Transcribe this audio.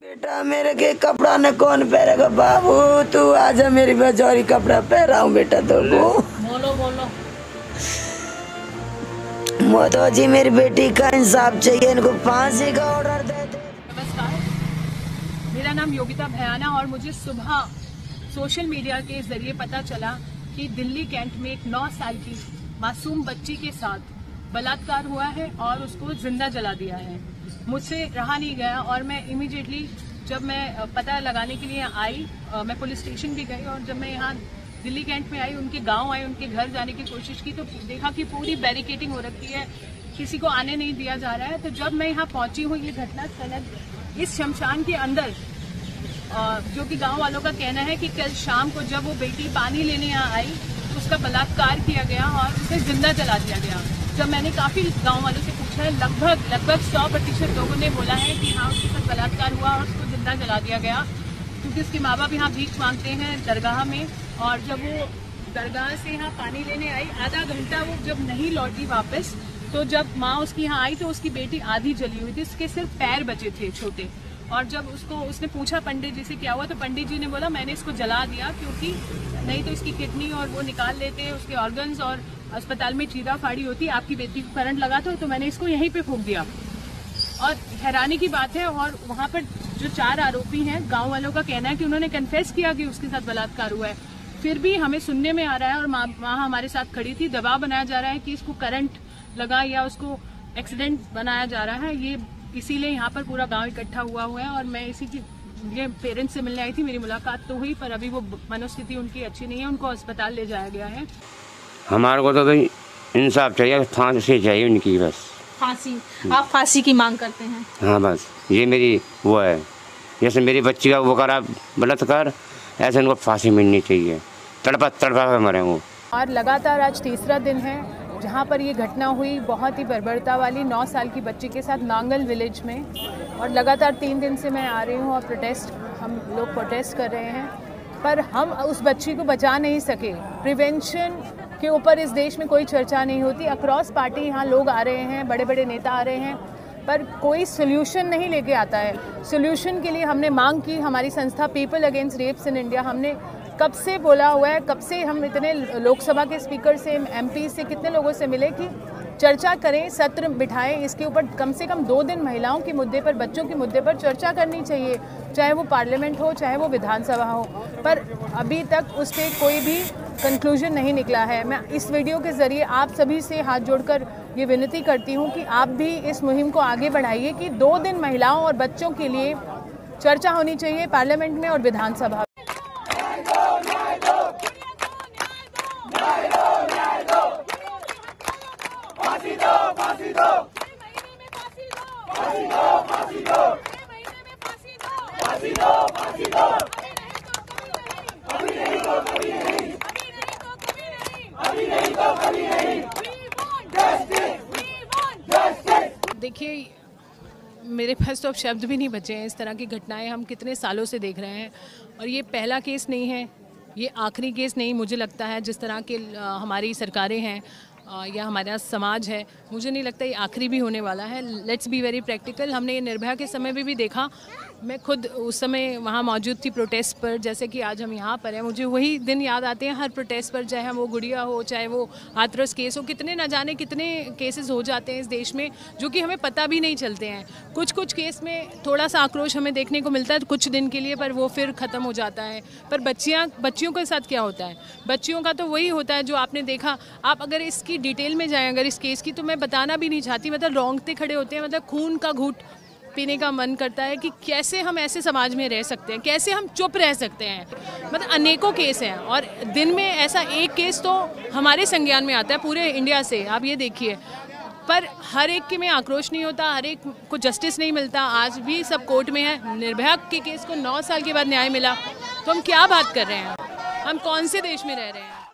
बेटा मेरे के कपड़ा न कौन पहनेगा बाबू, तू आजा मेरी बेचारी कपड़ा पहराऊं बेटा तो बोलो बोलो। मोदी जी मेरी बेटी का इंसाफ चाहिए, इनको फांसी का ऑर्डर दे दे। नमस्कार, मेरा नाम योगिता भयाना और मुझे सुबह सोशल मीडिया के जरिए पता चला कि दिल्ली कैंट में एक 9 साल की मासूम बच्ची के साथ बलात्कार हुआ है और उसको जिंदा जला दिया है। मुझसे रहा नहीं गया और मैं इमीडिएटली जब मैं पता लगाने के लिए आई, मैं पुलिस स्टेशन भी गई और जब मैं यहाँ दिल्ली कैंट में आई, उनके गांव आई, उनके घर जाने की कोशिश की तो देखा कि पूरी बैरिकेडिंग हो रखी है, किसी को आने नहीं दिया जा रहा है। तो जब मैं यहाँ पहुंची हूँ ये घटनास्थल इस शमशान के अंदर, जो कि गांव वालों का कहना है कि कल शाम को जब वो बेटी पानी लेने यहाँ आई तो उसका बलात्कार किया गया और उसे जिंदा जला दिया गया। जब मैंने काफी गांव वालों से पूछा है, लगभग 100% लोगों ने बोला है कि हाँ उसके साथ बलात्कार हुआ और उसको जिंदा जला दिया गया, क्योंकि उसके माँ बाप यहाँ भीख मांगते हैं दरगाह में। और जब वो दरगाह से यहाँ पानी लेने आई, आधा घंटा वो जब नहीं लौटी वापस, तो जब माँ उसकी यहाँ आई तो उसकी बेटी आधी जली हुई थी, उसके सिर्फ पैर बचे थे छोटे। और जब उसने पूछा पंडित जी से क्या हुआ, तो पंडित जी ने बोला मैंने इसको जला दिया क्योंकि नहीं तो इसकी किडनी और वो निकाल लेते हैं, उसके ऑर्गन्स, और अस्पताल में चीरा फाड़ी होती, आपकी बेटी को करंट लगा तो मैंने इसको यहीं पे फूंक दिया। और हैरानी की बात है, और वहाँ पर जो 4 आरोपी हैं, गाँव वालों का कहना है कि उन्होंने कन्फेस किया कि उसके साथ बलात्कार हुआ है, फिर भी हमें सुनने में आ रहा है और माँ हमारे साथ खड़ी थी, दबाव बनाया जा रहा है कि इसको करंट लगा या उसको एक्सीडेंट बनाया जा रहा है। ये इसीलिए यहाँ पर पूरा गांव इकट्ठा हुआ है और मैं इसी की ये पेरेंट्स से मिलने आई थी, मेरी मुलाकात तो हुई पर अभी वो मनोस्थिति उनकी अच्छी नहीं है, उनको अस्पताल ले जाया गया है। हमारे को तो इंसाफ चाहिए, फांसी चाहिए उनकी, बस फांसी। आप फांसी की मांग करते हैं? हाँ बस ये मेरी वो है, जैसे मेरी बच्ची का वो करा बलात्कार, ऐसे उनको फांसी मिलनी चाहिए, तड़पा कर मरे वो। और लगातार आज तीसरा दिन है जहाँ पर ये घटना हुई, बहुत ही बर्बरता वाली 9 साल की बच्ची के साथ नांगल विलेज में। और लगातार 3 दिन से मैं आ रही हूँ और हम लोग प्रोटेस्ट कर रहे हैं, पर हम उस बच्ची को बचा नहीं सके। प्रिवेंशन के ऊपर इस देश में कोई चर्चा नहीं होती। अक्रॉस पार्टी यहाँ लोग आ रहे हैं, बड़े बड़े नेता आ रहे हैं, पर कोई सोल्यूशन नहीं लेके आता है। सोल्यूशन के लिए हमने मांग की, हमारी संस्था people against rapes in India, हमने कब से बोला हुआ है, कब से हम इतने लोकसभा के स्पीकर से, एमपी से, कितने लोगों से मिले कि चर्चा करें, सत्र बिठाएं, इसके ऊपर कम से कम 2 दिन महिलाओं के मुद्दे पर, बच्चों के मुद्दे पर चर्चा करनी चाहिए, चाहे वो पार्लियामेंट हो चाहे वो विधानसभा हो। पर अभी तक उस पर कोई भी कंक्लूजन नहीं निकला है। मैं इस वीडियो के ज़रिए आप सभी से हाथ जोड़कर ये विनती करती हूँ कि आप भी इस मुहिम को आगे बढ़ाइए कि 2 दिन महिलाओं और बच्चों के लिए चर्चा होनी चाहिए पार्लियामेंट में और विधानसभा। देखिए, मेरे पास तो अब शब्द भी नहीं बचे हैं। इस तरह की घटनाएं हम कितने सालों से देख रहे हैं और ये पहला केस नहीं है, ये आखिरी केस नहीं मुझे लगता है। जिस तरह के हमारी सरकारें हैं या हमारा समाज है, मुझे नहीं लगता ये आखिरी भी होने वाला है। Let's be very practical. हमने ये निर्भया के समय में भी देखा, मैं खुद उस समय वहाँ मौजूद थी प्रोटेस्ट पर, जैसे कि आज हम यहाँ पर हैं। मुझे वही दिन याद आते हैं हर प्रोटेस्ट पर, चाहे वो गुड़िया हो, चाहे वो हाथरस केस हो, कितने न जाने कितने केसेस हो जाते हैं इस देश में जो कि हमें पता भी नहीं चलते हैं। कुछ केस में थोड़ा सा आक्रोश हमें देखने को मिलता है कुछ दिन के लिए, पर वो फिर ख़त्म हो जाता है। पर बच्चियों के साथ क्या होता है? बच्चियों का तो वही होता है जो आपने देखा। आप अगर इसकी डिटेल में जाएँ अगर इस केस की, तो मैं बताना भी नहीं चाहती, मतलब रोंगटे खड़े होते हैं, मतलब खून का घूंट पीने का मन करता है कि कैसे हम ऐसे समाज में रह सकते हैं, कैसे हम चुप रह सकते हैं। मतलब अनेकों केस हैं और दिन में ऐसा एक केस तो हमारे संज्ञान में आता है पूरे इंडिया से, आप ये देखिए। पर हर एक के में आक्रोश नहीं होता, हर एक को जस्टिस नहीं मिलता। आज भी सब कोर्ट में है। निर्भया के केस को 9 साल के बाद न्याय मिला, तो हम क्या बात कर रहे हैं? हम कौन से देश में रह रहे हैं?